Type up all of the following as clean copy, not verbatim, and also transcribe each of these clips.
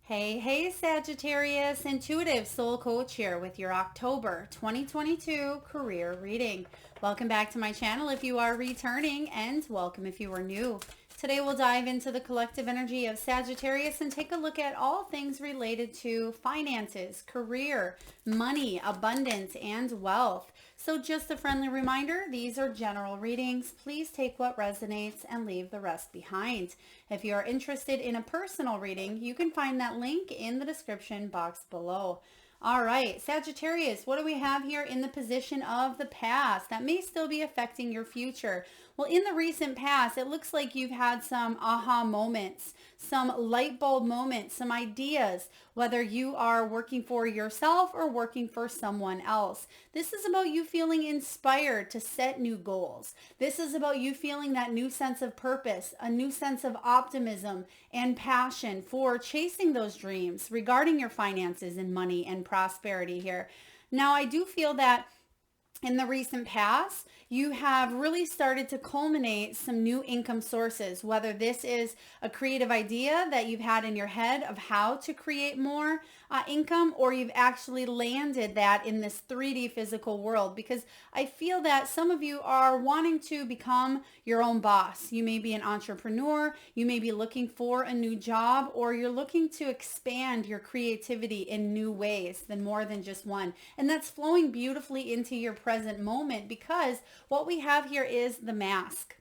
Hey, Sagittarius, Intuitive Soul Coach here with your October 2022 career reading. Welcome back to my channel if you are returning, and welcome if you are new. Today we'll dive into the collective energy of Sagittarius and take a look at all things related to finances, career, money, abundance, and wealth. So just a friendly reminder, these are general readings. Please take what resonates and leave the rest behind. If you are interested in a personal reading, you can find that link in the description box below. All right, Sagittarius, what do we have here in the position of the past that may still be affecting your future? Well, in the recent past, it looks like you've had some aha moments, some light bulb moments, some ideas, whether you are working for yourself or working for someone else. This is about you feeling inspired to set new goals. This is about you feeling that new sense of purpose, a new sense of optimism and passion for chasing those dreams regarding your finances and money and prosperity here. Now, I do feel that in the recent past, you have really started to culminate some new income sources, whether this is a creative idea that you've had in your head of how to create more income, or you've actually landed that in this 3D physical world, because I feel that some of you are wanting to become your own boss. You may be an entrepreneur, you may be looking for a new job, or you're looking to expand your creativity in new ways than more than just one. And that's flowing beautifully into your present moment, because what we have here is the mask.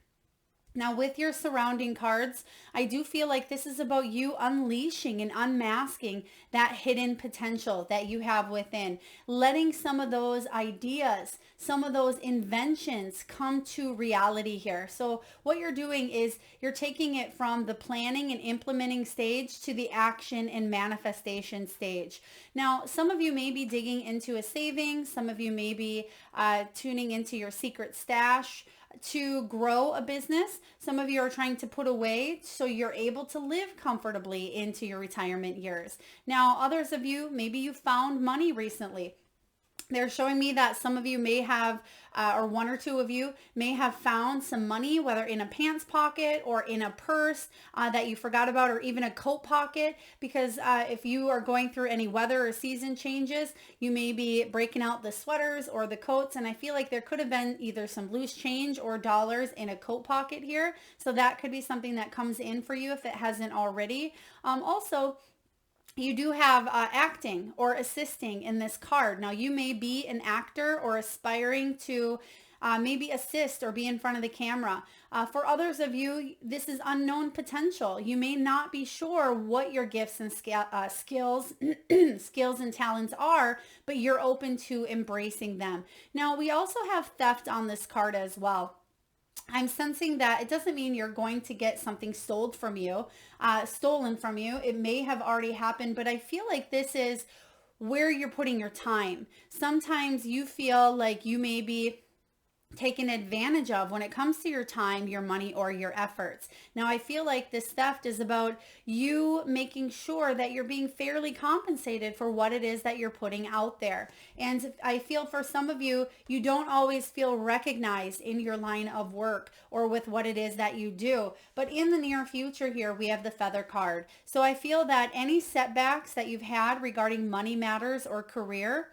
Now, with your surrounding cards, I do feel like this is about you unleashing and unmasking that hidden potential that you have within, letting some of those ideas, some of those inventions come to reality here. So what you're doing is you're taking it from the planning and implementing stage to the action and manifestation stage. Now, some of you may be digging into a saving, some of you may be tuning into your secret stash to grow a business. Some of you are trying to put away so you're able to live comfortably into your retirement years. Now, others of you, maybe you found money recently. They're showing me that some of you may have, or one or two of you may have found some money, whether in a pants pocket or in a purse that you forgot about, or even a coat pocket, because if you are going through any weather or season changes, you may be breaking out the sweaters or the coats, and I feel like there could have been either some loose change or dollars in a coat pocket here, so that could be something that comes in for you if it hasn't already. Also, you do have acting or assisting in this card. Now, you may be an actor or aspiring to maybe assist or be in front of the camera. For others of you, this is unknown potential. You may not be sure what your gifts and skills skills and talents are, but you're open to embracing them. Now, we also have theft on this card as well. I'm sensing that it doesn't mean you're going to get something stolen from you. It may have already happened, but I feel like this is where you're putting your time. Sometimes you feel like you may be taken advantage of when it comes to your time, your money, or your efforts. Now, I feel like this theft is about you making sure that you're being fairly compensated for what it is that you're putting out there. And I feel for some of you, you don't always feel recognized in your line of work or with what it is that you do. But in the near future here, we have the Feather card. So I feel that any setbacks that you've had regarding money matters or career,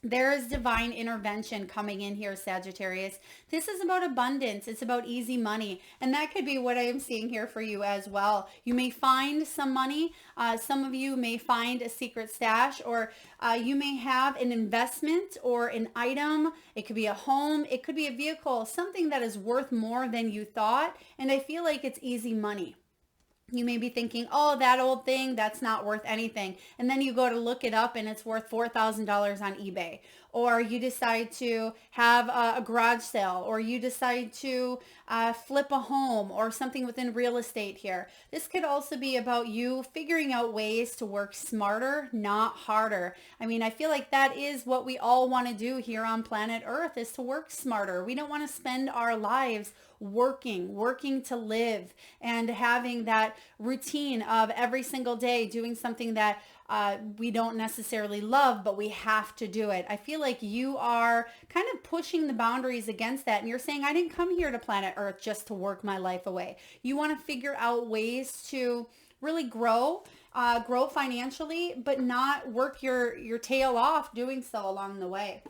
there is divine intervention coming in here, Sagittarius. This is about abundance. It's about easy money. And that could be what I am seeing here for you as well. You may find some money. Some of you may find a secret stash, or you may have an investment or an item. It could be a home. It could be a vehicle, something that is worth more than you thought. And I feel like it's easy money. You may be thinking, oh, that old thing, that's not worth anything. And then you go to look it up and it's worth $4,000 on eBay. Or you decide to have a garage sale, or you decide to flip a home or something within real estate here. This could also be about you figuring out ways to work smarter, not harder. I mean, I feel like that is what we all want to do here on planet Earth, is to work smarter. We don't want to spend our lives working to live, and having that routine of every single day doing something that we don't necessarily love, but we have to do it. I feel like you are kind of pushing the boundaries against that, and you're saying, I didn't come here to planet Earth just to work my life away. You want to figure out ways to really grow grow financially, but not work your tail off doing so along the way.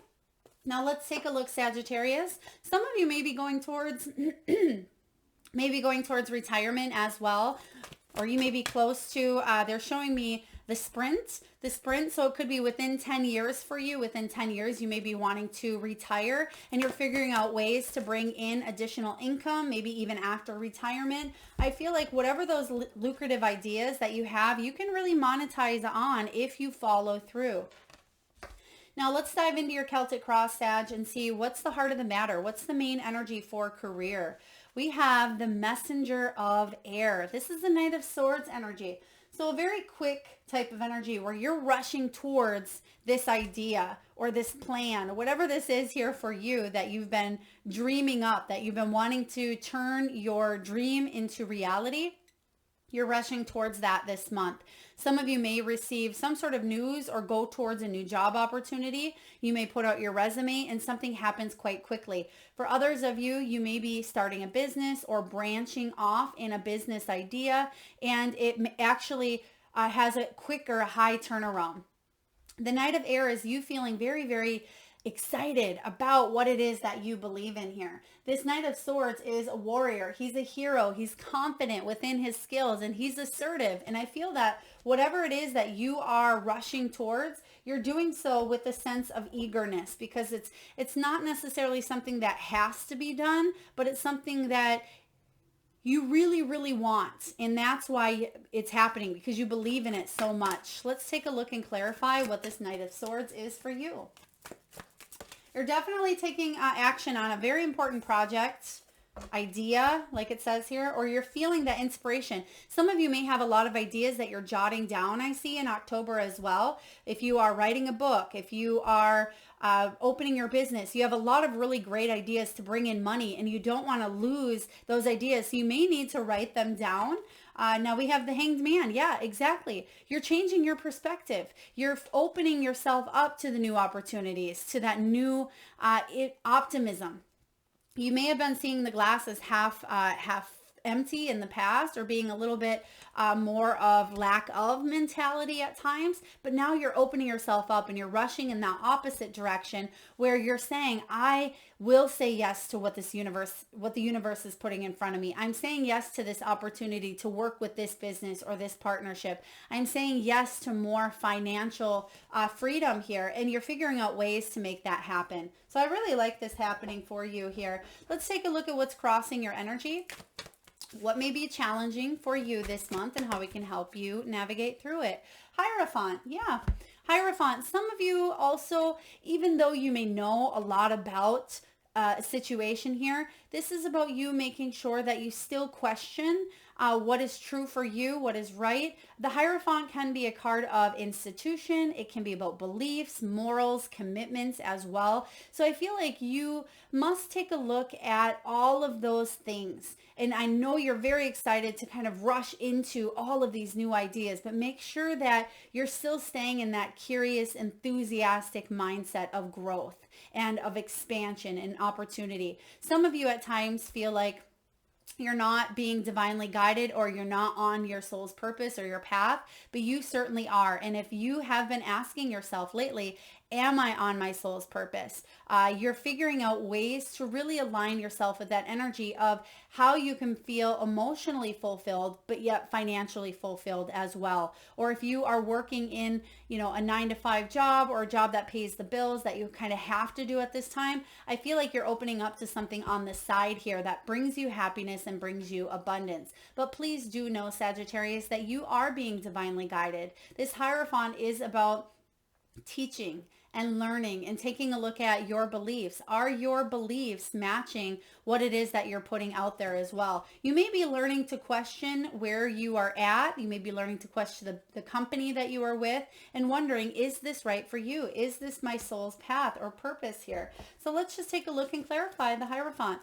Now let's take a look, Sagittarius. Some of you may be going towards retirement as well, or you may be close to, they're showing me the sprint. So it could be within 10 years for you. Within 10 years, you may be wanting to retire and you're figuring out ways to bring in additional income, maybe even after retirement. I feel like whatever those lucrative ideas that you have, you can really monetize on if you follow through. Now let's dive into your Celtic Cross, Sag, and see what's the heart of the matter. What's the main energy for career? We have the Messenger of Air. This is the Knight of Swords energy. So a very quick type of energy where you're rushing towards this idea or this plan or whatever this is here for you that you've been dreaming up, that you've been wanting to turn your dream into reality. You're rushing towards that this month. Some of you may receive some sort of news or go towards a new job opportunity. You may put out your resume and something happens quite quickly. For others of you, you may be starting a business or branching off in a business idea, and it actually has a quick or a high turnaround. The Knight of Air is you feeling very, very excited about what it is that you believe in here. This Knight of Swords is a warrior. He's a hero. He's confident within his skills and he's assertive. And I feel that whatever it is that you are rushing towards, you're doing so with a sense of eagerness, because it's not necessarily something that has to be done, but it's something that you really, really want. And that's why it's happening, because you believe in it so much. Let's take a look and clarify what this Knight of Swords is for you. You're definitely taking action on a very important project, idea, like it says here, or you're feeling that inspiration. Some of you may have a lot of ideas that you're jotting down, I see, in October as well. If you are writing a book, if you are opening your business, you have a lot of really great ideas to bring in money and you don't want to lose those ideas. So you may need to write them down. Now we have the Hanged Man. Yeah, exactly. You're changing your perspective. You're opening yourself up to the new opportunities, to that new optimism. You may have been seeing the glass as half empty in the past, or being a little bit more of lack of mentality at times, but now you're opening yourself up and you're rushing in that opposite direction where you're saying, I will say yes to what the universe is putting in front of me. I'm saying yes to this opportunity to work with this business or this partnership. I'm saying yes to more financial freedom here, and you're figuring out ways to make that happen. So I really like this happening for you here. Let's take a look at what's crossing your energy. What may be challenging for you this month and how we can help you navigate through it. Hierophant. Yeah. Hierophant. Some of you also, even though you may know a lot about a situation here, this is about you making sure that you still question what is true for you, what is right. The Hierophant can be a card of institution. It can be about beliefs, morals, commitments as well. So I feel like you must take a look at all of those things. And I know you're very excited to kind of rush into all of these new ideas, but make sure that you're still staying in that curious, enthusiastic mindset of growth and of expansion and opportunity. Some of you at times feel like you're not being divinely guided, or you're not on your soul's purpose or your path, but you certainly are. And if you have been asking yourself lately, am I on my soul's purpose? You're figuring out ways to really align yourself with that energy of how you can feel emotionally fulfilled, but yet financially fulfilled as well. Or if you are working in, a 9-to-5 job, or a job that pays the bills that you kind of have to do at this time, I feel like you're opening up to something on the side here that brings you happiness and brings you abundance. But please do know, Sagittarius, that you are being divinely guided. This Hierophant is about teaching and learning and taking a look at your beliefs. Are your beliefs matching what it is that you're putting out there as well? You may be learning to question where you are at. You may be learning to question the company that you are with and wondering, is this right for you? Is this my soul's path or purpose here? So let's just take a look and clarify the Hierophant.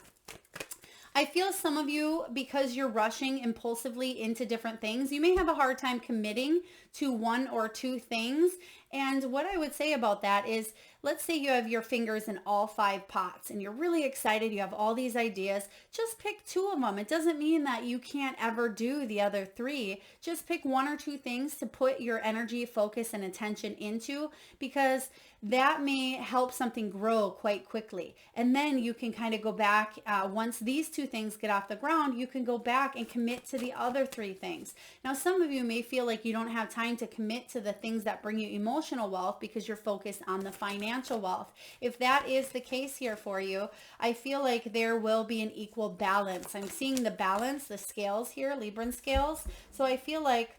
I feel some of you, because you're rushing impulsively into different things, you may have a hard time committing to one or two things. And what I would say about that is, let's say you have your fingers in all 5 pots and you're really excited. You have all these ideas. Just pick 2 of them. It doesn't mean that you can't ever do the other 3. Just pick 1 or 2 things to put your energy, focus, and attention into, because that may help something grow quite quickly. And then you can kind of go back, once these 2 things get off the ground, you can go back and commit to the other 3 things. Now, some of you may feel like you don't have time to commit to the things that bring you emotional wealth because you're focused on the financial wealth. If that is the case here for you, I feel like there will be an equal balance. I'm seeing the balance, the scales here, Libran scales. So I feel like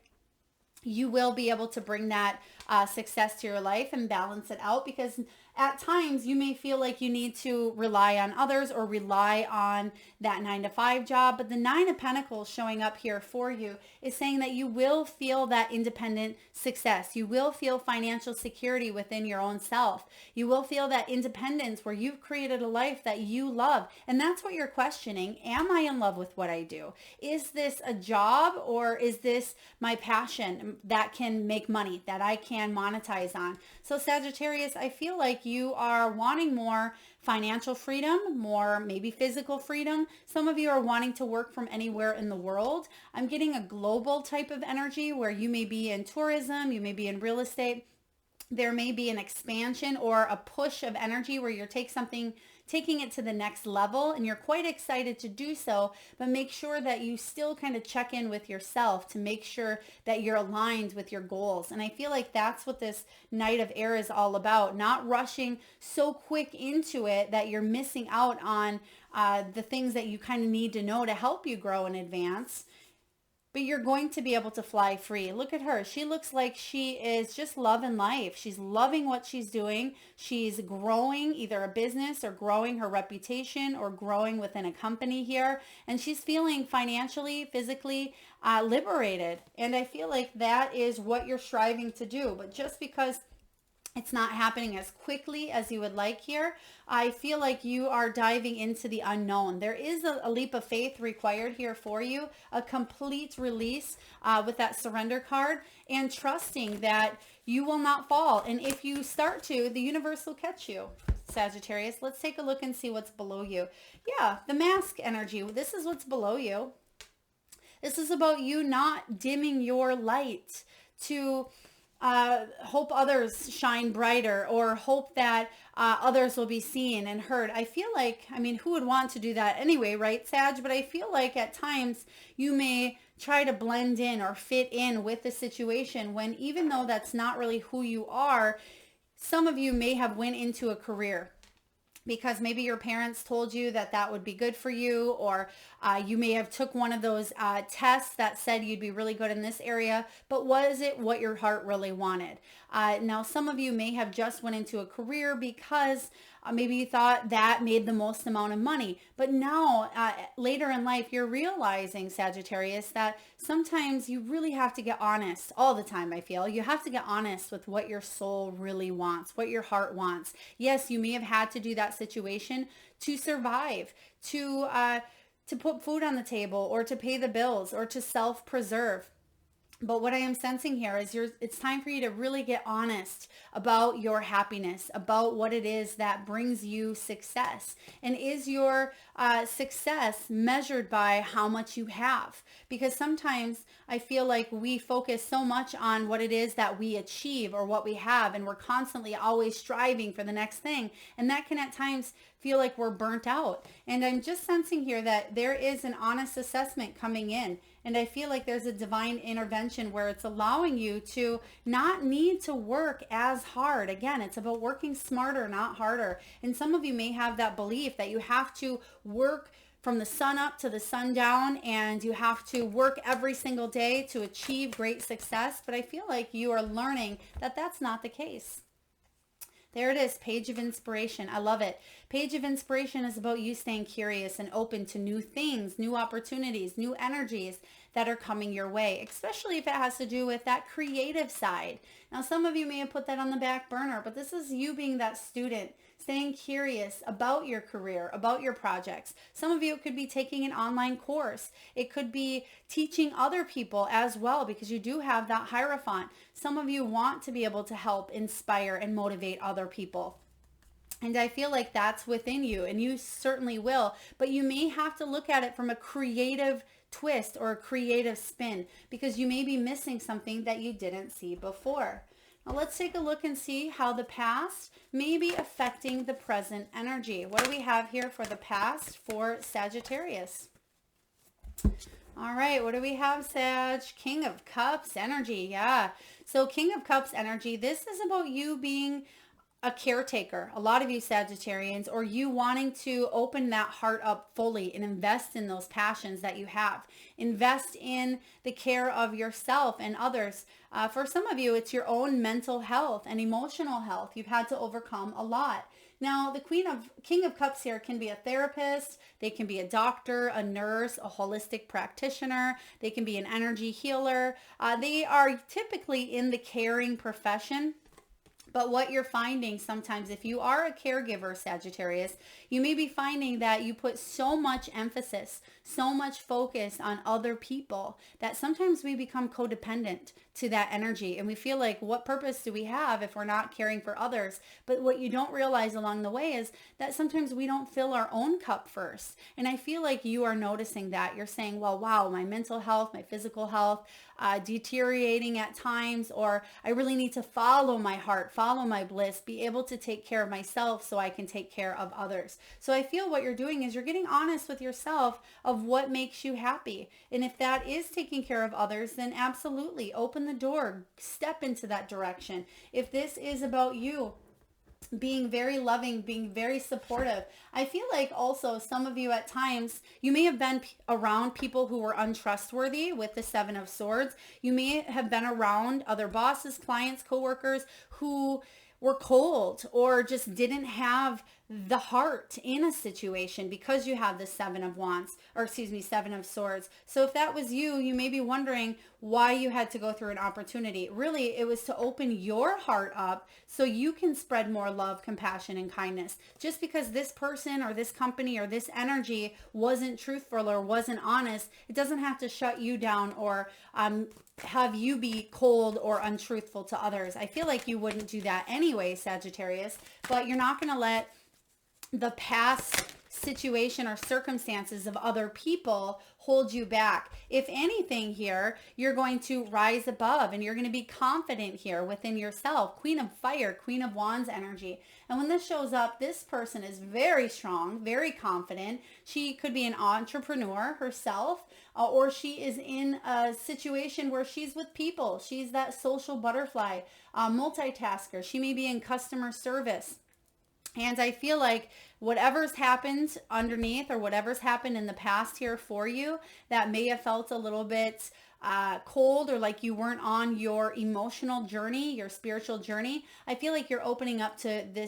you will be able to bring that success to your life and balance it out, because at times you may feel like you need to rely on others or rely on that 9-to-5 job. But the 9 of Pentacles showing up here for you is saying that you will feel that independent success. You will feel financial security within your own self. You will feel that independence where you've created a life that you love. And that's what you're questioning. Am I in love with what I do? Is this a job, or is this my passion that can make money, that I can monetize on? So Sagittarius, I feel like you are wanting more financial freedom, more maybe physical freedom. Some of you are wanting to work from anywhere in the world. I'm getting a global type of energy where you may be in tourism, you may be in real estate. There may be an expansion or a push of energy where you're taking it to the next level, and you're quite excited to do so, but make sure that you still kind of check in with yourself to make sure that you're aligned with your goals. And I feel like that's what this Knight of Air is all about, not rushing so quick into it that you're missing out on the things that you kind of need to know to help you grow and advance. But you're going to be able to fly free. Look at her. She looks like she is just loving life. She's loving what she's doing. She's growing either a business or growing her reputation or growing within a company here. And she's feeling financially, physically liberated. And I feel like that is what you're striving to do. But just because it's not happening as quickly as you would like here, I feel like you are diving into the unknown. There is a leap of faith required here for you, a complete release with that surrender card, and trusting that you will not fall. And if you start to, the universe will catch you. Sagittarius, let's take a look and see what's below you. Yeah, the mask energy. This is what's below you. This is about you not dimming your light to hope others shine brighter, or hope that others will be seen and heard. I feel like, I mean, who would want to do that anyway, right, Sag? But I feel like at times you may try to blend in or fit in with the situation when, even though that's not really who you are, some of you may have went into a career because maybe your parents told you that that would be good for you, or you may have took one of those tests that said you'd be really good in this area, but was it what your heart really wanted? Now, some of you may have just went into a career because maybe you thought that made the most amount of money, but now later in life, you're realizing, Sagittarius, that sometimes you really have to get honest all the time. I feel you have to get honest with what your soul really wants, what your heart wants. Yes, you may have had to do that situation to survive, to put food on the table, or to pay the bills, or to self-preserve. But what I am sensing here is it's time for you to really get honest about your happiness, about what it is that brings you success. And is your success measured by how much you have? Because sometimes I feel like we focus so much on what it is that we achieve or what we have, and we're constantly always striving for the next thing. And that can at times feel like we're burnt out. And I'm just sensing here that there is an honest assessment coming in. And I feel like there's a divine intervention where it's allowing you to not need to work as hard. Again, it's about working smarter, not harder. And some of you may have that belief that you have to work from the sun up to the sun down, and you have to work every single day to achieve great success. But I feel like you are learning that that's not the case. There it is, Page of Inspiration. I love it. Page of Inspiration is about you staying curious and open to new things, new opportunities, new energies that are coming your way, especially if it has to do with that creative side. Now, some of you may have put that on the back burner, but this is you being that student, staying curious about your career, about your projects. Some of you, it could be taking an online course. It could be teaching other people as well, because you do have that Hierophant. Some of you want to be able to help inspire and motivate other people. And I feel like that's within you, and you certainly will, but you may have to look at it from a creative twist or a creative spin, because you may be missing something that you didn't see before. Now let's take a look and see how the past may be affecting the present energy. What do we have here for the past for Sagittarius? All right, what do we have, Sag? King of Cups energy. Yeah. So King of Cups energy, this is about you being a caretaker, a lot of you Sagittarians, or you wanting to open that heart up fully and invest in those passions that you have. Invest in the care of yourself and others. For some of you, it's your own mental health and emotional health. You've had to overcome a lot. Now, the King of Cups here can be a therapist, they can be a doctor, a nurse, a holistic practitioner, they can be an energy healer. They are typically in the caring profession. But what you're finding sometimes, if you are a caregiver, Sagittarius, you may be finding that you put so much emphasis, so much focus on other people that sometimes we become codependent to that energy. And we feel like, what purpose do we have if we're not caring for others? But what you don't realize along the way is that sometimes we don't fill our own cup first. And I feel like you are noticing that. You're saying, well, wow, my mental health, my physical health, deteriorating at times, or I really need to follow my heart, follow my bliss, be able to take care of myself so I can take care of others. So I feel what you're doing is you're getting honest with yourself of what makes you happy. And if that is taking care of others, then absolutely open the door, step into that direction. If this is about you being very loving, being very supportive. I feel like also some of you at times, you may have been around people who were untrustworthy with the Seven of Swords. You may have been around other bosses, clients, coworkers who were cold or just didn't have the heart in a situation because you have the Seven of Swords. So if that was you, you may be wondering why you had to go through an opportunity. Really, it was to open your heart up so you can spread more love, compassion, and kindness. Just because this person or this company or this energy wasn't truthful or wasn't honest, it doesn't have to shut you down or have you be cold or untruthful to others. I feel like you wouldn't do that anyway, Sagittarius, but you're not going to let the past situation or circumstances of other people hold you back. If anything here, you're going to rise above and you're going to be confident here within yourself. Queen of Fire, Queen of Wands energy. And when this shows up, this person is very strong, very confident. She could be an entrepreneur herself, or she is in a situation where she's with people. She's that social butterfly, multitasker. She may be in customer service. And I feel like whatever's happened underneath or whatever's happened in the past here for you that may have felt a little bit cold or like you weren't on your emotional journey, your spiritual journey, I feel like you're opening up to the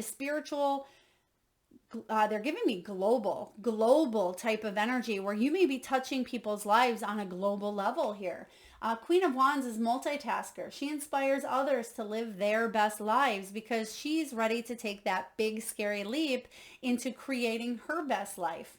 spiritual, they're giving me global type of energy where you may be touching people's lives on a global level here. Queen of Wands is multitasker. She inspires others to live their best lives because she's ready to take that big, scary leap into creating her best life.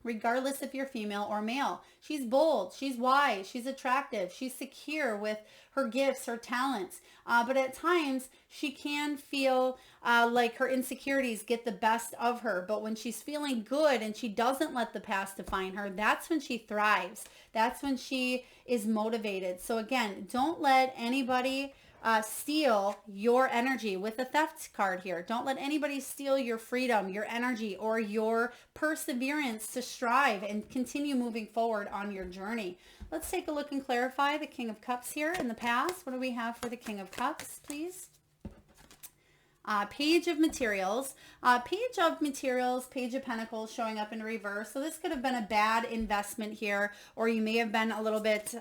Regardless if you're female or male. She's bold, she's wise, she's attractive, she's secure with her gifts, her talents. But at times she can feel like her insecurities get the best of her. But when she's feeling good and she doesn't let the past define her, that's when she thrives. That's when she is motivated. So again, don't let anybody steal your energy with the theft card here. Don't let anybody steal your freedom, your energy, or your perseverance to strive and continue moving forward on your journey. Let's take a look and clarify the King of Cups here in the past. What do we have for the King of Cups, please? Page of Materials. Page of Materials, Page of Pentacles showing up in reverse. So this could have been a bad investment here, or you may have been a little bit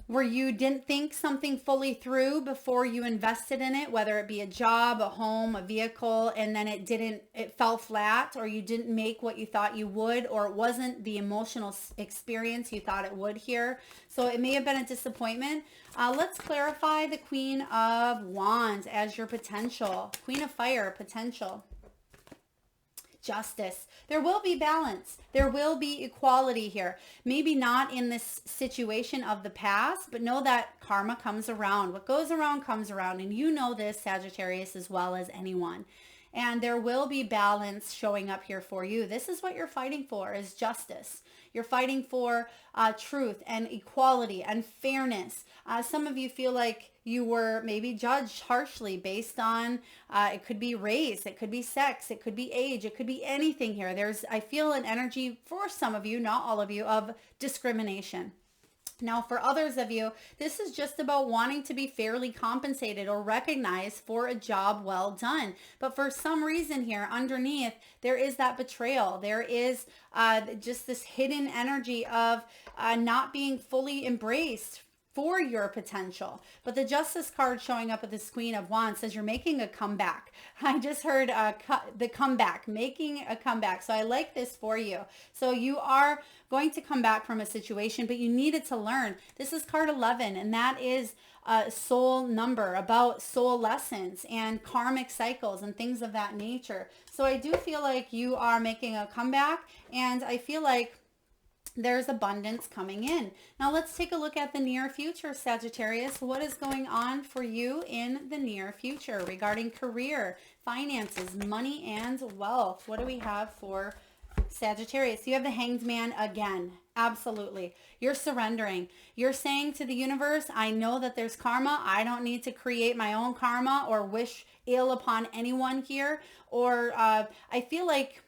where you didn't think something fully through before you invested in it, whether it be a job, a home, a vehicle, and then it fell flat, or you didn't make what you thought you would, or it wasn't the emotional experience you thought it would here. So it may have been a disappointment. Let's clarify the Queen of Wands as your potential. Queen of Fire, potential. Justice. There will be balance. There will be equality here. Maybe not in this situation of the past, but know that karma comes around. What goes around comes around. And you know this, Sagittarius, as well as anyone. And there will be balance showing up here for you. This is what you're fighting for, is justice. You're fighting for truth and equality and fairness. Some of you feel like you were maybe judged harshly based on, it could be race, it could be sex, it could be age, it could be anything here. I feel an energy for some of you, not all of you, of discrimination. Now, for others of you, this is just about wanting to be fairly compensated or recognized for a job well done. But for some reason here underneath, there is that betrayal. There is just this hidden energy of not being fully embraced for your potential. But the Justice card showing up with this Queen of Wands says you're making a comeback. I just heard the comeback, making a comeback. So I like this for you. So you are going to come back from a situation, but you needed to learn. This is card 11, and that is a soul number, about soul lessons and karmic cycles and things of that nature. So I do feel like you are making a comeback, and I feel like there's abundance coming in. Now let's take a look at the near future, Sagittarius. What is going on for you in the near future regarding career, finances, money, and wealth? What do we have for Sagittarius? You have the Hanged Man again. Absolutely. You're surrendering. You're saying to the universe, I know that there's karma. I don't need to create my own karma or wish ill upon anyone here. Or I feel like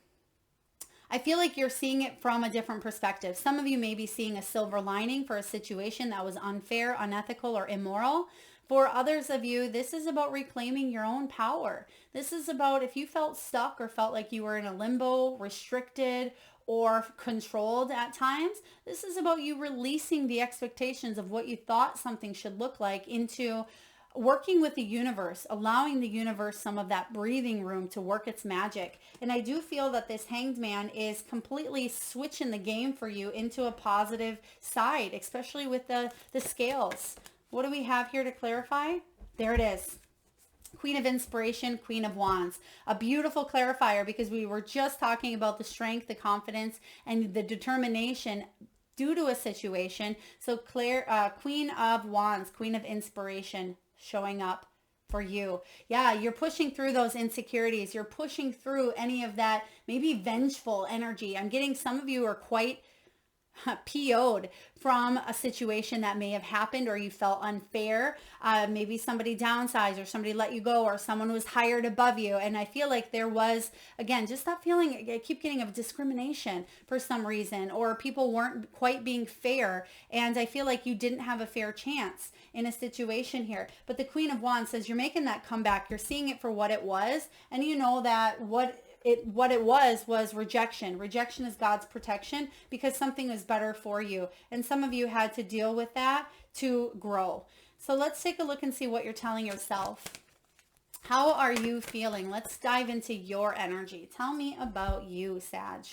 you're seeing it from a different perspective. Some of you may be seeing a silver lining for a situation that was unfair, unethical, or immoral. For others of you, this is about reclaiming your own power. This is about if you felt stuck or felt like you were in a limbo, restricted, or controlled at times, this is about you releasing the expectations of what you thought something should look like into working with the universe, allowing the universe some of that breathing room to work its magic. And I do feel that this Hanged Man is completely switching the game for you into a positive side, especially with the scales. What do we have here to clarify? There it is. Queen of Inspiration, Queen of Wands. A beautiful clarifier, because we were just talking about the strength, the confidence, and the determination due to a situation. So Queen of Wands, Queen of Inspiration, showing up for you. Yeah, you're pushing through those insecurities. You're pushing through any of that maybe vengeful energy. I'm getting some of you are quite PO'd from a situation that may have happened, or you felt unfair. Maybe somebody downsized, or somebody let you go, or someone was hired above you. And I feel like there was, again, just that feeling I keep getting of discrimination for some reason, or people weren't quite being fair. And I feel like you didn't have a fair chance in a situation here. But the Queen of Wands says you're making that comeback. You're seeing it for what it was. And you know that what it was rejection. Rejection is God's protection, because something is better for you. And some of you had to deal with that to grow. So let's take a look and see what you're telling yourself. How are you feeling? Let's dive into your energy. Tell me about you, Sag.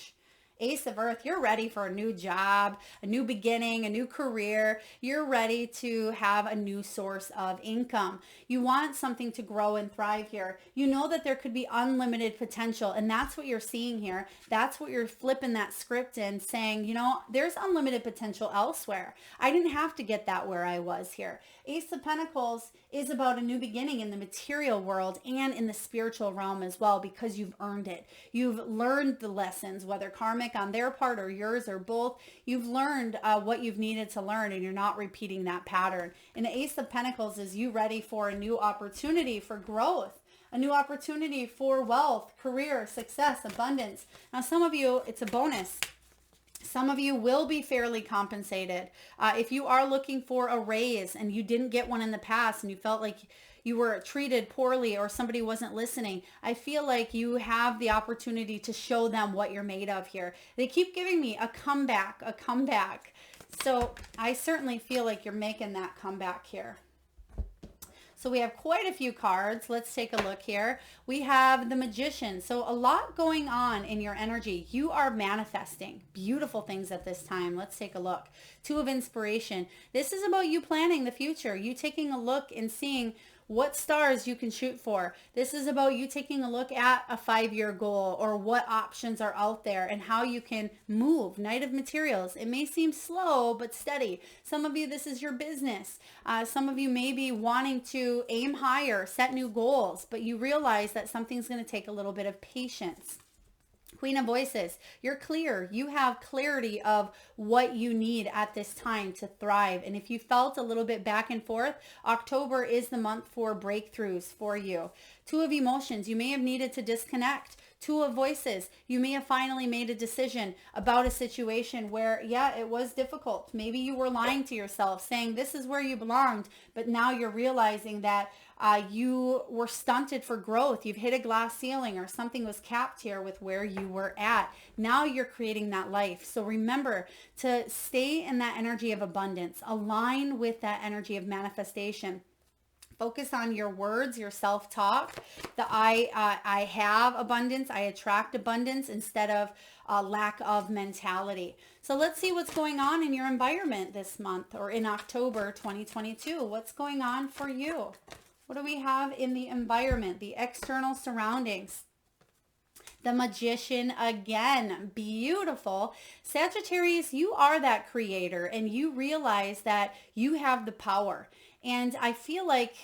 Ace of Earth, you're ready for a new job, a new beginning, a new career. You're ready to have a new source of income. You want something to grow and thrive here. You know that there could be unlimited potential, and that's what you're seeing here. That's what you're flipping that script in, saying, you know, there's unlimited potential elsewhere. I didn't have to get that where I was here. Ace of Pentacles is about a new beginning in the material world and in the spiritual realm as well, because you've earned it. You've learned the lessons, whether karmic on their part or yours or both. You've learned what you've needed to learn, and you're not repeating that pattern. And the Ace of Pentacles is you ready for a new opportunity for growth, a new opportunity for wealth, career, success, abundance. Now, some of you, it's a bonus. Some of you will be fairly compensated. If you are looking for a raise and you didn't get one in the past, and you felt like you were treated poorly or somebody wasn't listening, I feel like you have the opportunity to show them what you're made of here. They keep giving me a comeback, a comeback. So I certainly feel like you're making that comeback here. So we have quite a few cards. Let's take a look here. We have the Magician. So a lot going on in your energy. You are manifesting beautiful things at this time. Let's take a look. Two of Inspiration. This is about you planning the future. You taking a look and seeing what stars you can shoot for. This is about you taking a look at a 5-year goal or what options are out there and how you can move. Knight of Materials. It may seem slow but steady. Some of you, this is your business. Some of you may be wanting to aim higher, set new goals, but you realize that something's going to take a little bit of patience. Queen of Voices, you're clear. You have clarity of what you need at this time to thrive. And if you felt a little bit back and forth, October is the month for breakthroughs for you. Two of Emotions, you may have needed to disconnect. Two of Voices, you may have finally made a decision about a situation where, yeah, it was difficult. Maybe you were lying to yourself, saying this is where you belonged, but now you're realizing that you were stunted for growth. You've hit a glass ceiling or something was capped here with where you were at. Now you're creating that life. So remember to stay in that energy of abundance. Align with that energy of manifestation. Focus on your words, your self-talk. I have abundance, I attract abundance instead of lack of mentality. So let's see what's going on in your environment this month or in October 2022. What's going on for you? What do we have in the environment, the external surroundings? The Magician again, beautiful. Sagittarius, you are that creator and you realize that you have the power. And I feel like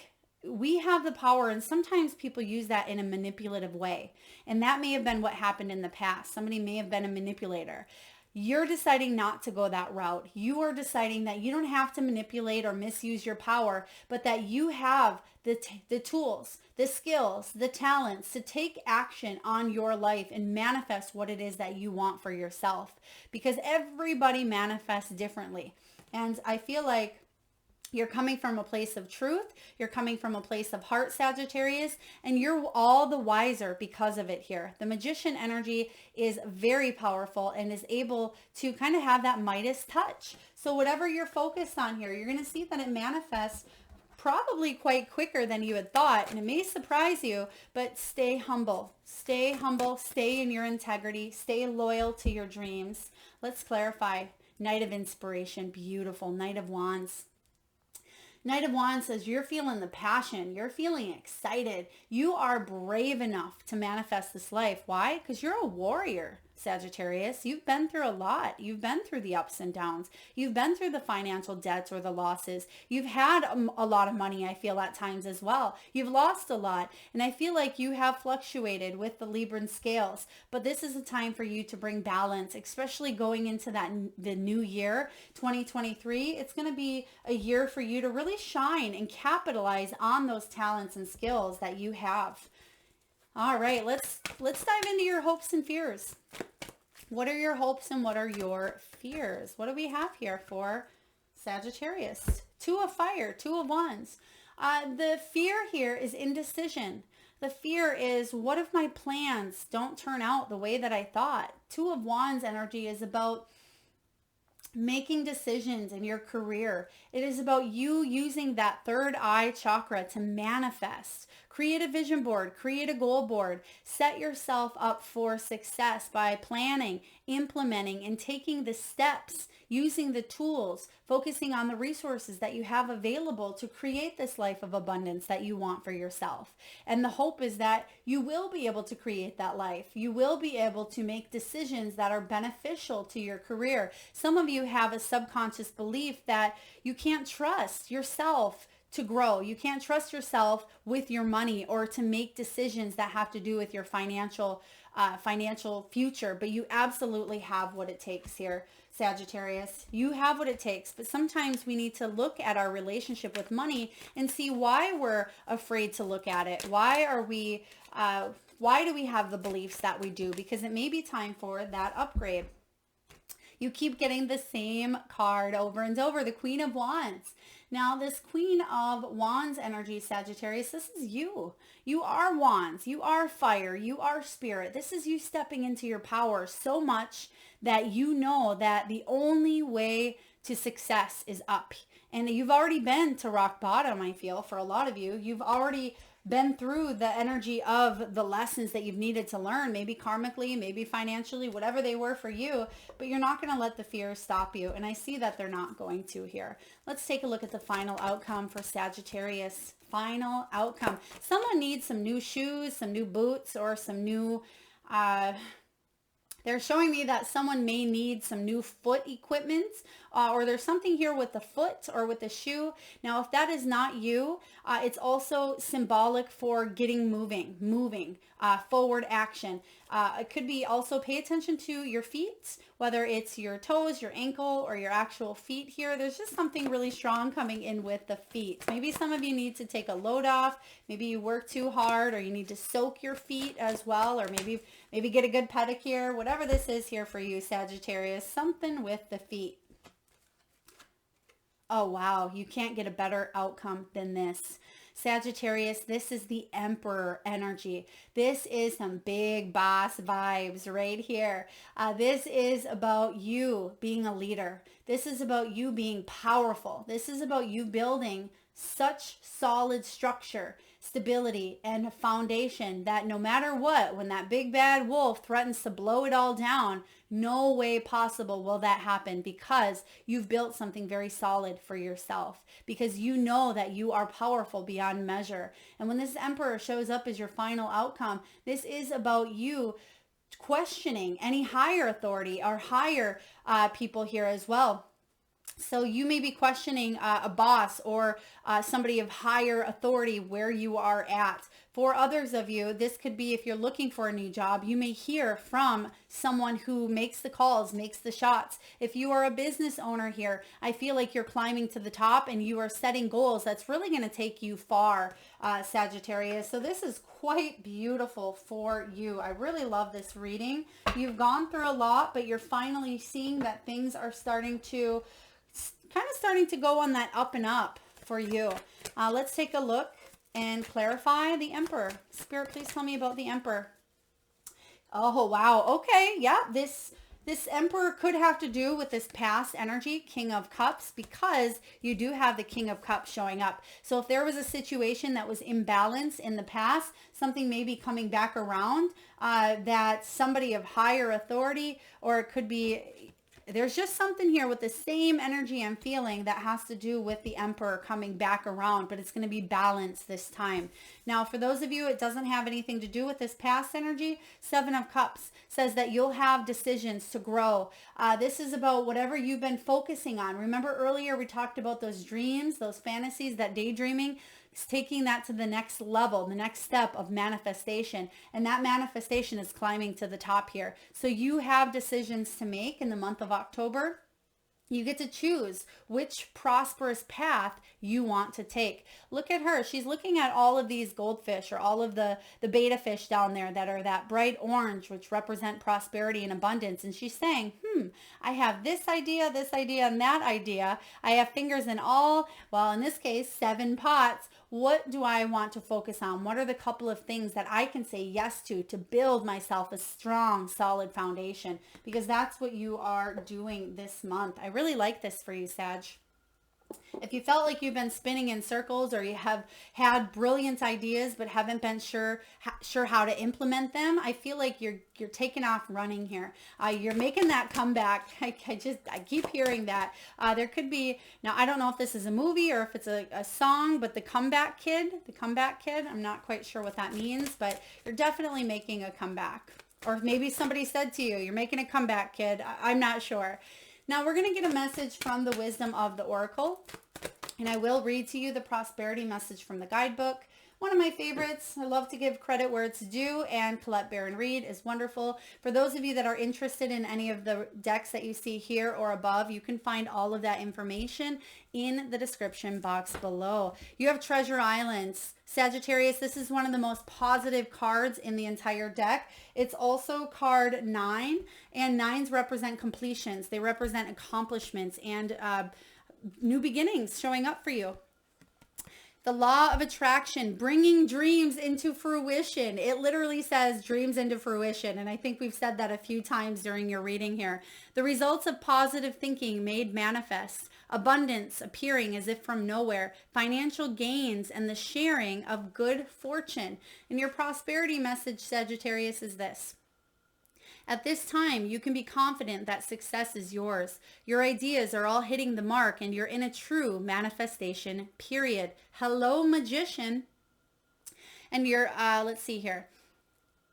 we have the power, and sometimes people use that in a manipulative way. And that may have been what happened in the past. Somebody may have been a manipulator. You're deciding not to go that route. You are deciding that you don't have to manipulate or misuse your power, but that you have the tools, the skills, the talents to take action on your life and manifest what it is that you want for yourself. Because everybody manifests differently. And I feel like you're coming from a place of truth. You're coming from a place of heart, Sagittarius, and you're all the wiser because of it here. The Magician energy is very powerful and is able to kind of have that Midas touch. So whatever you're focused on here, you're going to see that it manifests probably quite quicker than you had thought, and it may surprise you, but stay humble. Stay humble. Stay in your integrity. Stay loyal to your dreams. Let's clarify. Knight of Inspiration. Beautiful. Knight of Wands. Knight of Wands says you're feeling the passion. You're feeling excited. You are brave enough to manifest this life. Why? Because you're a warrior, Sagittarius. You've been through a lot. You've been through the ups and downs. You've been through the financial debts or the losses. You've had a lot of money, I feel, at times as well. You've lost a lot. And I feel like you have fluctuated with the Libran scales. But this is a time for you to bring balance, especially going into the new year, 2023. It's going to be a year for you to really shine and capitalize on those talents and skills that you have. All right, let's dive into your hopes and fears. What are your hopes and what are your fears? What do we have here for Sagittarius? Two of Fire, Two of Wands. The fear here is indecision. The fear is, what if my plans don't turn out the way that I thought? Two of Wands energy is about making decisions in your career. It is about you using that third eye chakra to manifest. Create a vision board, create a goal board, set yourself up for success by planning, implementing, and taking the steps, using the tools, focusing on the resources that you have available to create this life of abundance that you want for yourself. And the hope is that you will be able to create that life. You will be able to make decisions that are beneficial to your career. Some of you have a subconscious belief that you can't trust yourself to grow. You can't trust yourself with your money or to make decisions that have to do with your financial future, but you absolutely have what it takes here, Sagittarius. You have what it takes, but sometimes we need to look at our relationship with money and see why we're afraid to look at it. Why do we have the beliefs that we do? Because it may be time for that upgrade. You keep getting the same card over and over, the Queen of Wands. Now, this Queen of Wands energy, Sagittarius, this is you. You are Wands. You are fire. You are spirit. This is you stepping into your power so much that you know that the only way to success is up. And you've already been to rock bottom, I feel, for a lot of you. You've already been through the energy of the lessons that you've needed to learn, maybe karmically, maybe financially, whatever they were for you, but you're not going to let the fears stop you. And I see that they're not going to here. Let's take a look at the final outcome for Sagittarius. Final outcome. Someone needs some new shoes, some new boots, or some new, they're showing me that someone may need some new foot equipment, or there's something here with the foot or with the shoe. Now, if that is not you, it's also symbolic for getting moving, forward action. It could be also pay attention to your feet, whether it's your toes, your ankle, or your actual feet here. There's just something really strong coming in with the feet. Maybe some of you need to take a load off. Maybe you work too hard, or you need to soak your feet as well, or maybe get a good pedicure. Whatever this is here for you, Sagittarius, something with the feet. Oh, wow. You can't get a better outcome than this. Sagittarius, this is the Emperor energy. This is some big boss vibes right here. This is about you being a leader. This is about you being powerful. This is about you building such solid structure, stability, and a foundation that no matter what, when that big bad wolf threatens to blow it all down, no way possible will that happen, because you've built something very solid for yourself, because you know that you are powerful beyond measure. And when this Emperor shows up as your final outcome, this is about you questioning any higher authority or higher people here as well. So you may be questioning a boss or somebody of higher authority where you are at. For others of you, this could be if you're looking for a new job, you may hear from someone who makes the calls, makes the shots. If you are a business owner here, I feel like you're climbing to the top and you are setting goals that's really going to take you far, Sagittarius. So this is quite beautiful for you. I really love this reading. You've gone through a lot, but you're finally seeing that things are starting to go on that up and up for you. Let's take a look and clarify the Emperor. Spirit, please tell me about the Emperor. Oh, wow. Okay. Yeah. This Emperor could have to do with this past energy, King of Cups, because you do have the King of Cups showing up. So if there was a situation that was imbalanced in the past, something may be coming back around, that somebody of higher authority, or it could be, there's just something here with the same energy I'm feeling that has to do with the Emperor coming back around, but it's going to be balanced this time. Now, for those of you, it doesn't have anything to do with this past energy. Seven of Cups says that you'll have decisions to grow. This is about whatever you've been focusing on. Remember earlier we talked about those dreams, those fantasies, that daydreaming. It's taking that to the next level, the next step of manifestation. And that manifestation is climbing to the top here. So you have decisions to make in the month of October. You get to choose which prosperous path you want to take. Look at her. She's looking at all of these goldfish, or all of the beta fish down there that are that bright orange, which represent prosperity and abundance. And she's saying, I have this idea, and that idea. I have fingers in all, well, in this case, 7 pots. What do I want to focus on? What are the couple of things that I can say yes to build myself a strong, solid foundation? Because that's what you are doing this month. I really like this for you, Sag. If you felt like you've been spinning in circles, or you have had brilliant ideas but haven't been sure how to implement them, I feel like you're taking off running here. You're making that comeback. I keep hearing that. There could be, now I don't know if this is a movie or if it's a song, but the comeback kid, I'm not quite sure what that means, but you're definitely making a comeback. Or maybe somebody said to you, you're making a comeback, kid. I'm not sure. Now we're going to get a message from the wisdom of the Oracle, and I will read to you the prosperity message from the guidebook. One of my favorites. I love to give credit where it's due, and Colette Baron Reed is wonderful. For those of you that are interested in any of the decks that you see here or above, you can find all of that information in the description box below. You have Treasure Islands. Sagittarius, this is one of the most positive cards in the entire deck. It's also card 9, and 9s represent completions. They represent accomplishments and new beginnings showing up for you. The law of attraction, bringing dreams into fruition. It literally says dreams into fruition. And I think we've said that a few times during your reading here. The results of positive thinking made manifest. Abundance appearing as if from nowhere. Financial gains and the sharing of good fortune. And your prosperity message, Sagittarius, is this. At this time, you can be confident that success is yours. Your ideas are all hitting the mark and you're in a true manifestation period. Hello, magician. And you're, let's see here.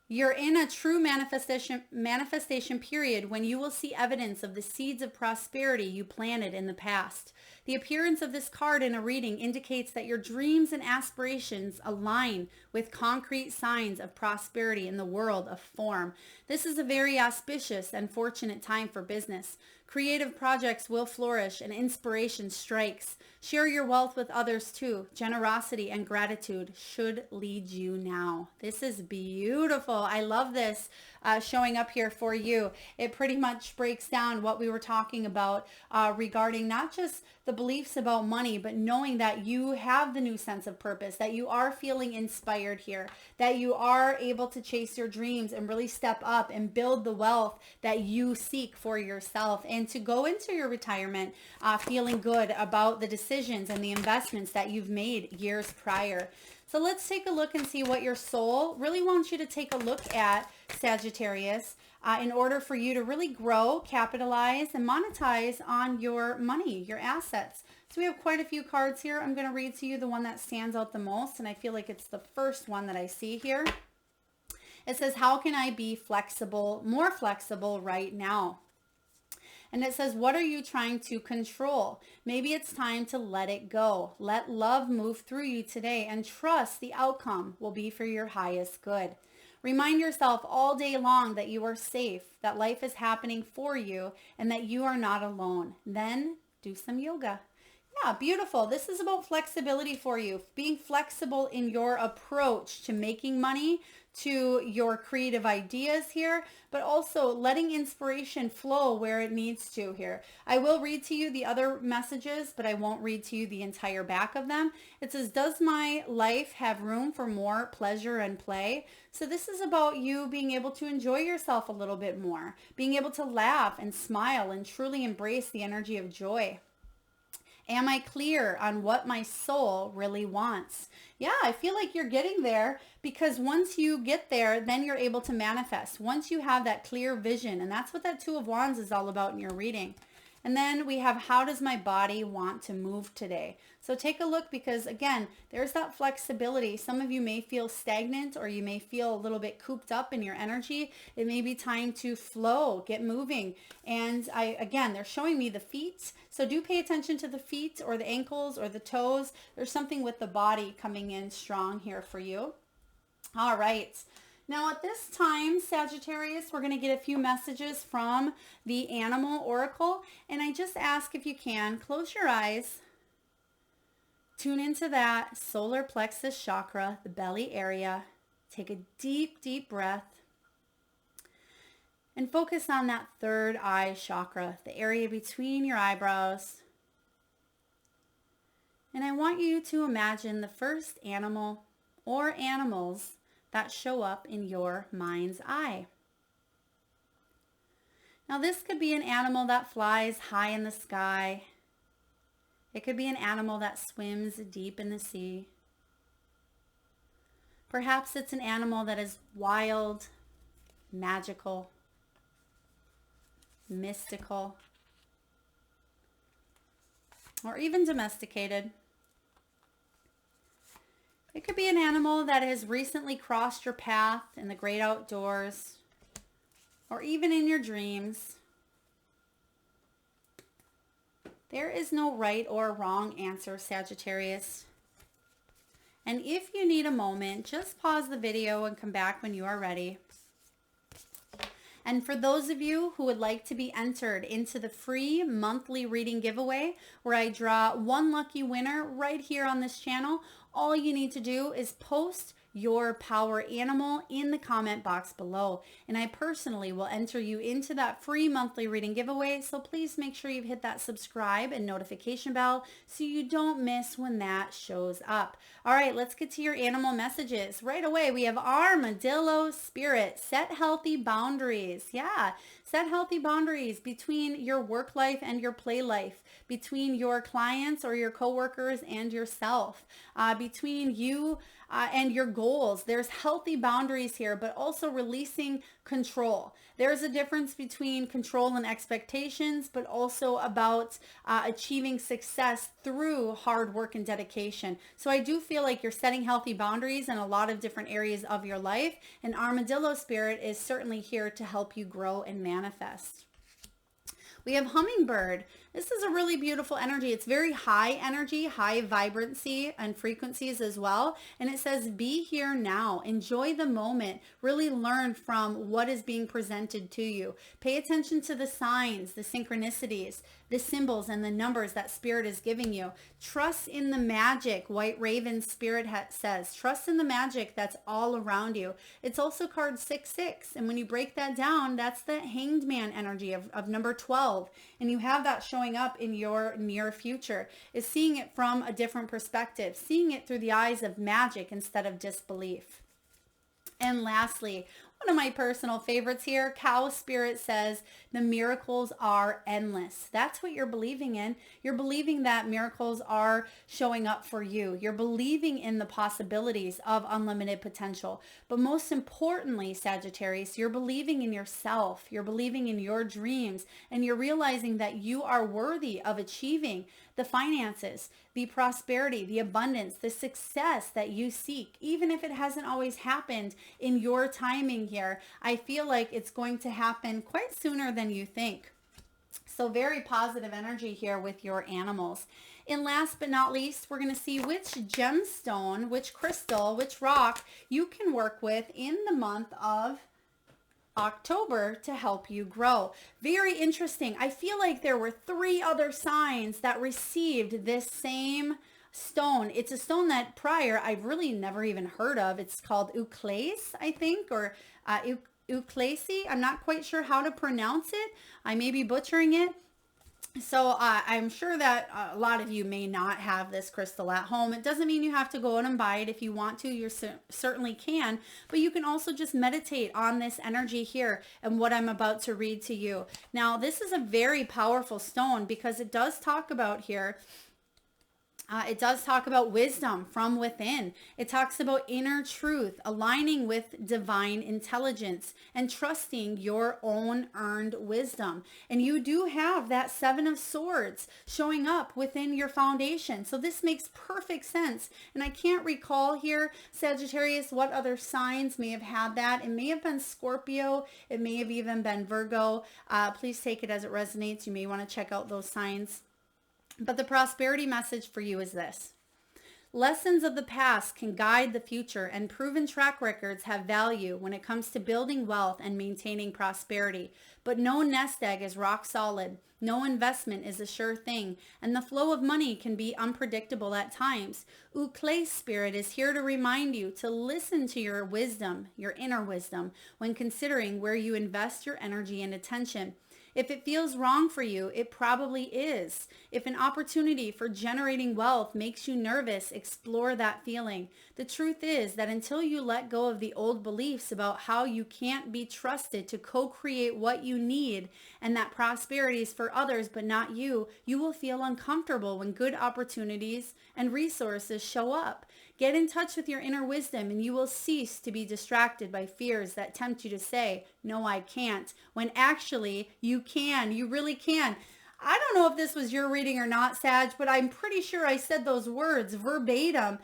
You're in a true manifestation period when you will see evidence of the seeds of prosperity you planted in the past. The appearance of this card in a reading indicates that your dreams and aspirations align with concrete signs of prosperity in the world of form. This is a very auspicious and fortunate time for business. Creative projects will flourish and inspiration strikes. Share your wealth with others too. Generosity and gratitude should lead you now. This is beautiful. I love this showing up here for you. It pretty much breaks down what we were talking about regarding not just the beliefs about money, but knowing that you have the new sense of purpose, that you are feeling inspired here, that you are able to chase your dreams and really step up and build the wealth that you seek for yourself, and to go into your retirement feeling good about the decisions and the investments that you've made years prior. So let's take a look and see what your soul really wants you to take a look at, Sagittarius, in order for you to really grow, capitalize, and monetize on your money, your assets. So we have quite a few cards here. I'm going to read to you the one that stands out the most, and I feel like it's the first one that I see here. It says, how can I be flexible, more flexible right now? And it says, what are you trying to control? Maybe it's time to let it go. Let love move through you today and trust the outcome will be for your highest good. Remind yourself all day long that you are safe, that life is happening for you, and that you are not alone. Then do some yoga. Yeah, beautiful. This is about flexibility for you, being flexible in your approach to making money, to your creative ideas here, but also letting inspiration flow where it needs to here. I will read to you the other messages, but I won't read to you the entire back of them. It says, does my life have room for more pleasure and play? So this is about you being able to enjoy yourself a little bit more, being able to laugh and smile and truly embrace the energy of joy. Am I clear on what my soul really wants? Yeah, I feel like you're getting there, because once you get there, then you're able to manifest. Once you have that clear vision, and that's what that Two of Wands is all about in your reading. And then we have, how does my body want to move today? So take a look, because again, there's that flexibility. Some of you may feel stagnant, or you may feel a little bit cooped up in your energy. It may be time to flow, get moving. And again, they're showing me the feet. So do pay attention to the feet or the ankles or the toes. There's something with the body coming in strong here for you. All right. Now at this time, Sagittarius, we're going to get a few messages from the Animal Oracle. And I just ask, if you can, close your eyes. Tune into that solar plexus chakra, the belly area. Take a deep, deep breath. And focus on that third eye chakra, the area between your eyebrows. And I want you to imagine the first animal or animals that show up in your mind's eye. Now this could be an animal that flies high in the sky. It could be an animal that swims deep in the sea. Perhaps it's an animal that is wild, magical, mystical, or even domesticated. It could be an animal that has recently crossed your path in the great outdoors, or even in your dreams. There is no right or wrong answer, Sagittarius. And if you need a moment, just pause the video and come back when you are ready. And for those of you who would like to be entered into the free monthly reading giveaway, where I draw one lucky winner right here on this channel, all you need to do is post your power animal in the comment box below, and I personally will enter you into that free monthly reading giveaway. So please make sure you've hit that subscribe and notification bell so you don't miss when that shows up. All right, let's get to your animal messages right away. We have Armadillo Spirit. Set healthy boundaries. Yeah, set healthy boundaries between your work life and your play life, between your clients or your coworkers and yourself, between you and your goals. There's healthy boundaries here, but also releasing control. There's a difference between control and expectations, but also about achieving success through hard work and dedication. So I do feel like you're setting healthy boundaries in a lot of different areas of your life, and Armadillo Spirit is certainly here to help you grow and manifest. We have Hummingbird. This is a really beautiful energy. It's very high energy, high vibrancy and frequencies as well. And it says, be here now. Enjoy the moment. Really learn from what is being presented to you. Pay attention to the signs, the synchronicities, the symbols, and the numbers that Spirit is giving you. Trust in the magic, White Raven Spirit says. Trust in the magic that's all around you. It's also card 6-6. And when you break that down, that's the Hanged Man energy of number 12. And you have that showing up in your near future, is seeing it from a different perspective, seeing it through the eyes of magic instead of disbelief. And lastly, one of my personal favorites here, Cow Spirit says, the miracles are endless. That's what you're believing in. You're believing that miracles are showing up for you. You're believing in the possibilities of unlimited potential. But most importantly, Sagittarius, you're believing in yourself. You're believing in your dreams, and you're realizing that you are worthy of achieving the finances, the prosperity, the abundance, the success that you seek. Even if it hasn't always happened in your timing here, I feel like it's going to happen quite sooner than you think. So very positive energy here with your animals. And last but not least, we're going to see which gemstone, which crystal, which rock you can work with in the month of October to help you grow. Very interesting. I feel like there were 3 other signs that received this same stone. It's a stone that prior I've really never even heard of. It's called Euclase, I think, or Euclase. I'm not quite sure how to pronounce it. I may be butchering it. So I'm sure that a lot of you may not have this crystal at home. It doesn't mean you have to go out and buy it. If you want to, you certainly can. But you can also just meditate on this energy here and what I'm about to read to you. Now, this is a very powerful stone because it does talk about here, it does talk about wisdom from within. It talks about inner truth, aligning with divine intelligence, and trusting your own earned wisdom. And you do have that 7 of Swords showing up within your foundation. So this makes perfect sense. And I can't recall here, Sagittarius, what other signs may have had that. It may have been Scorpio. It may have even been Virgo. Please take it as it resonates. You may want to check out those signs. But the prosperity message for you is this. Lessons of the past can guide the future, and proven track records have value when it comes to building wealth and maintaining prosperity. But no nest egg is rock solid. No investment is a sure thing, and the flow of money can be unpredictable at times. Euclase Spirit is here to remind you to listen to your wisdom, your inner wisdom, when considering where you invest your energy and attention. If it feels wrong for you, it probably is. If an opportunity for generating wealth makes you nervous, explore that feeling. The truth is that until you let go of the old beliefs about how you can't be trusted to co-create what you need and that prosperity is for others but not you, you will feel uncomfortable when good opportunities and resources show up. Get in touch with your inner wisdom and you will cease to be distracted by fears that tempt you to say, no, I can't, when actually you can. You really can. I don't know if this was your reading or not, Sag, but I'm pretty sure I said those words verbatim.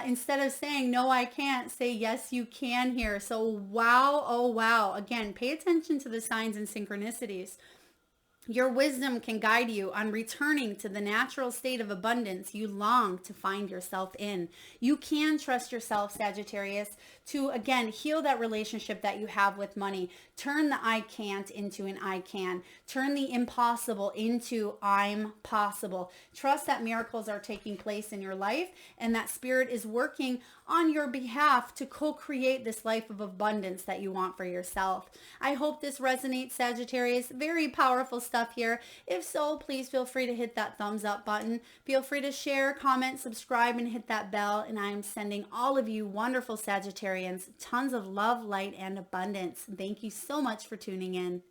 Instead of saying, no, I can't, say, yes, you can here. So wow, oh wow. Again, pay attention to the signs and synchronicities. Your wisdom can guide you on returning to the natural state of abundance you long to find yourself in. You can trust yourself, Sagittarius, to again heal that relationship that you have with money. Turn the I can't into an I can. Turn the impossible into I'm possible. Trust that miracles are taking place in your life and that spirit is working on your behalf to co-create this life of abundance that you want for yourself. I hope this resonates, Sagittarius. Very powerful stuff here. If so, please feel free to hit that thumbs up button. Feel free to share, comment, subscribe, and hit that bell. And I am sending all of you wonderful Sagittarians tons of love, light, and abundance. Thank you so much for tuning in.